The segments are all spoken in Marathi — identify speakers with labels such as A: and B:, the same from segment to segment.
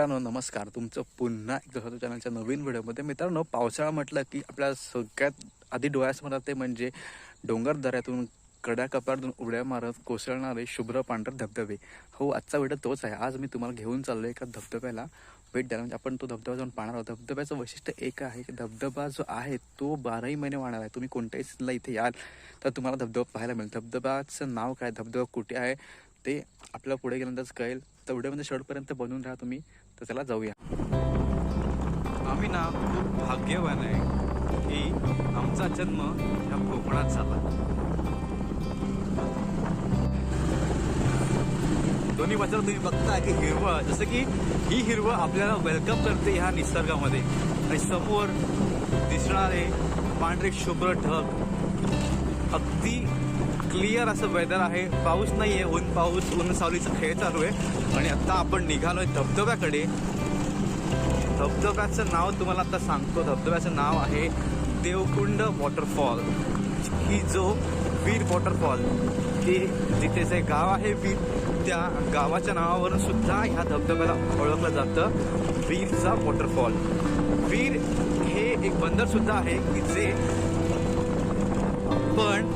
A: मित्रांनो नमस्कार, तुमचं पुन्हा एकदा होतं चॅनलच्या नवीन व्हिडिओमध्ये। मित्रांनो, पावसाळा म्हटलं की आपल्या सगळ्यात आधी डोळ्यासमोर येते म्हणजे डोंगर दऱ्यातून कड्या कपारातून उड्या मारत कोसळणारे शुभ्र पांढरे धबधबे। हो, आजचा व्हिडिओ तोच आहे। आज मी तुम्हाला घेऊन चाललोय एका धबधब्याला भेट द्यायला। म्हणजे आपण तो धबधबा जाऊन पाहणार आहोत। धबधब्याचं वैशिष्ट्य एक आहे की धबधबा जो आहे तो 12ही महिने वाहणार आहे। तुम्ही कोणत्याही सीझनला इथे याल तर तुम्हाला धबधबा पाहायला मिळेल। धबधब्याचं नाव काय, धबधबा कुठे आहे ते आपल्याला पुढे गेल्यानंतरच कळेल। तर व्हिडिओमध्ये शेवटपर्यंत बनवून राहा तुम्ही। तर चला जाऊया। आम्ही ना खूप भाग्यवान आहे की आमचा जन्म ह्या कोकणात झाला। दोन्ही बाजूला तुम्ही बघता की हिरवळ, जसं की ही हिरवळ आपल्याला वेलकम करते ह्या निसर्गामध्ये। आणि समोर दिसणारे पांढरे शुभ्र ढग, अगदी क्लिअर असं वेदर आहे। पाऊस नाहीये, ऊन सावलीचा खेळ चालू आहे। आणि आता आपण निघालोय धबधब्याकडे। धबधब्याचं नाव तुम्हाला आता सांगतो। धबधब्याचं नाव आहे देवकुंड वॉटरफॉल। ही जो वीर वॉटरफॉल, ते जिथे जे गाव आहे वीर, त्या गावाच्या नावावरून सुद्धा ह्या धबधब्याला ओळखलं जातं वीरचा वॉटरफॉल। वीर हे एक बंदर सुद्धा आहे की जे पण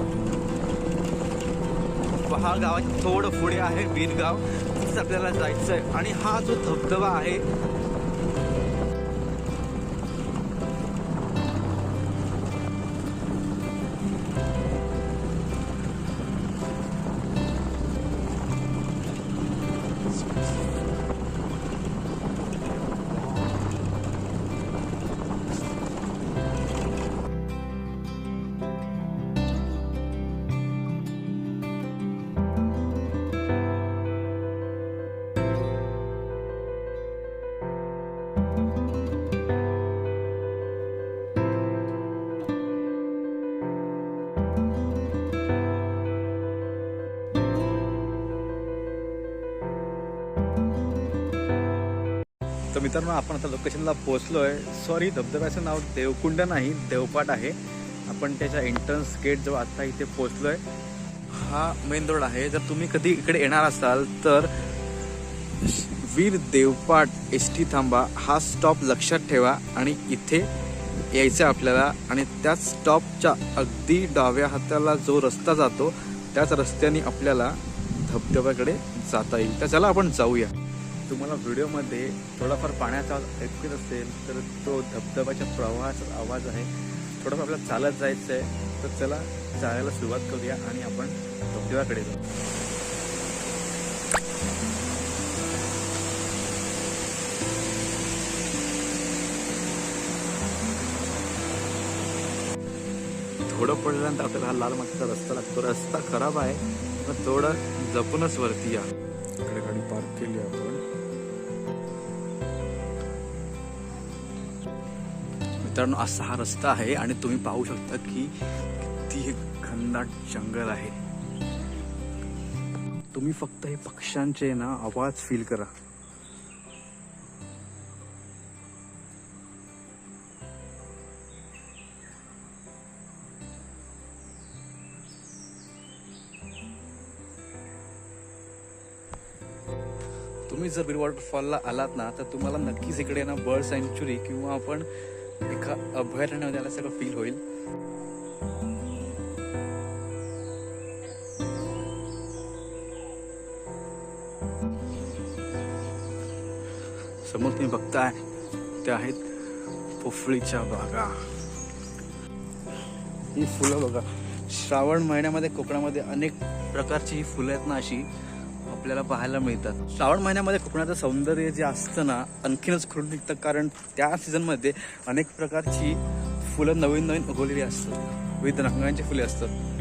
A: हा गावात थोडं पुढे आहे वीर गाव, तिथेच आपल्याला जायचं आहे। आणि हा जो धबधबा आहे तर मित्रांनो, आपण आता लोकेशनला पोहोचलोय। सॉरी, धबधब्याचं नाव देवकुंड नाही, देवपाट आहे। आपण त्याच्या एंट्रन्स गेट जवळ आता इथे पोहोचलोय। हा मेन रोड आहे। जर तुम्ही कधी इकडे येणार असाल तर वीर देवपाट एसटी थांबा हा स्टॉप लक्षात ठेवा आणि इथे यायचं आपल्याला। आणि त्याच स्टॉपच्या अगदी डाव्या हाताला जो रस्ता जातो त्याच रस्त्याने आपल्याला धबधब्याकडे जाता येईल। तर चला आपण जाऊया। तुम्हाला व्हिडिओमध्ये थोडाफार पाण्याचा आवाज ऐकू येत असेल तर तो धबधब्याच्या प्रवाहाचा आवाज आहे। थोडंफार आपल्याला चालत जायचं आहे, तर चला चालायला सुरुवात करूया आणि आपण धबधब्याकडे जाऊ। थोडं पडल्यानंतर आपल्याला हा लाल मातीचा रस्ता लागतो। रस्ता खराब आहे, पण थोडं जपूनच वरती या। इकडे गाडी पार्क केली आपण। मित्रांनो, असा हा रस्ता आहे आणि तुम्ही पाहू शकता की किती घनदाट जंगल आहे। तुम्ही फक्त हे पक्ष्यांचे ना आवाज फील करा। तुम्ही जर वीर वॉटरफॉलला आलात ना तर तुम्हाला नक्कीच इकडे ना बर्ड सँच्युरी किंवा आपण एका अभयारण्यामध्ये आल्यासारखं फील होईल। समोर तुम्ही बघताय त्या आहेत पोफळीच्या बागा। ही फुलं बघा, श्रावण महिन्यामध्ये कोकणामध्ये अनेक प्रकारची ही फुलं आहेत ना अशी आपल्याला पाहायला मिळतात। श्रावण महिन्यामध्ये कोकणाचं सौंदर्य जे असतं ना आणखीनच खुलून निघतं, कारण त्या सीझनमध्ये अनेक प्रकारची फुलं नवीन नवीन उगवलेली असतात, विविध रंगांची फुले असतात।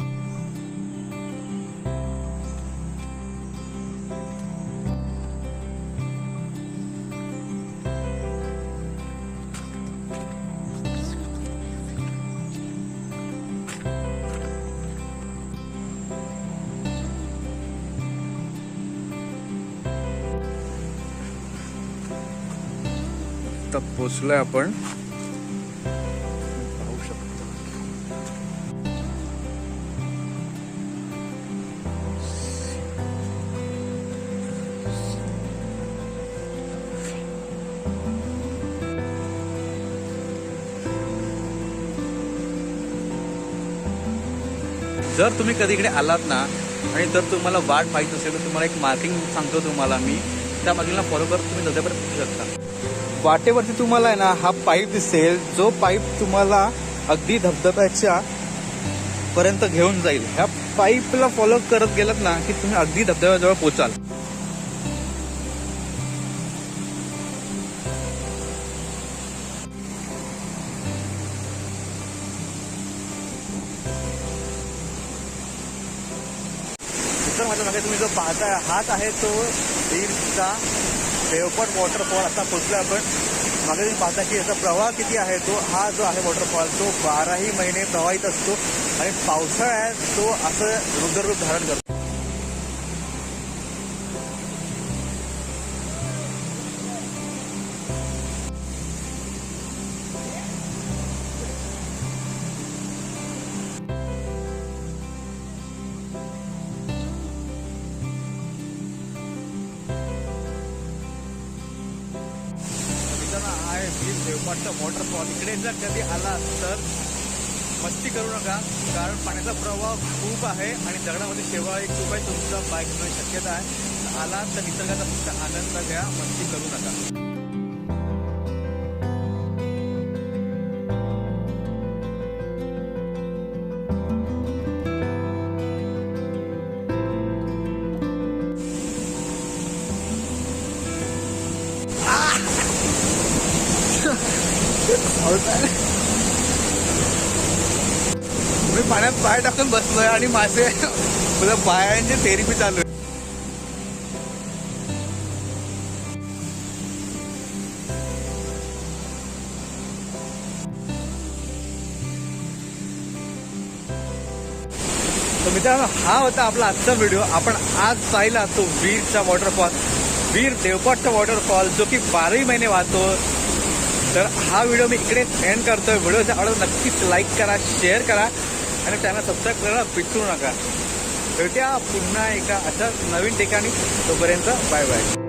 A: आता पोचलोय आपण, पाहू शकतो। जर तुम्ही कधी इकडे आलात ना आणि जर तुम्हाला वाट माहीत असेल तर तुम्हाला एक मार्किंग सांगतो तुम्हाला मी, त्या मार्किंगला फॉलो करत तुम्ही धबधब्यापर्यंत पोहोचू शकता. वाटेवरती तुम्हाला आहे ना हा पाईप दिसेल, जो पाईप तुम्हाला अगदी धबधब्याच्या पर्यंत घेऊन जाईल. ह्या पाईपला फॉलो करत गेलात ना की तुम्ही अगदी धबधब्याजवळ पोचाल. माझ्या मागे तुम्ही जो पाहताय हाच आहे तो वीरचा देवपट वॉटरफॉल. आता पोहोचलो आपण. मागे तुम्ही पाहता की याचा प्रवाह किती आहे, तो हा जो आहे वॉटरफॉल तो 12ही महिने प्रवाहित असतो आणि पावसाळ्यात तो असं रुद्ररूप धारण करतो. देवपाटचा वॉटरफॉल. इकडे जर कधी आला तर मस्ती करू नका, कारण पाण्याचा प्रवाह खूप आहे आणि दगडामध्ये शेवाळी खूप आहे. तुमचा बाईक होण्याची शक्यता आहे. आला तर निसर्गाचा फक्त आनंद घ्या, मस्ती करू नका. मी पाण्यात पाय टाकून बसलोय आणि माझे पायांची थेरपी चालू आहे. तर मित्रांनो, हा होता आपला आजचा व्हिडिओ. आपण आज पाहिला तो वीरचा वॉटरफॉल, वीर देवपाटचा वॉटरफॉल, जो की 12ही महिने वाहतो. तर हा व्हिडिओ मी इकडेच एंड करतोय. व्हिडिओचा आवडला नक्कीच लाईक करा, शेअर करा आणि चॅनल सबस्क्राईब करायला विसरू नका. भेटूया पुन्हा एका अशा नवीन ठिकाणी. तोपर्यंत बाय बाय.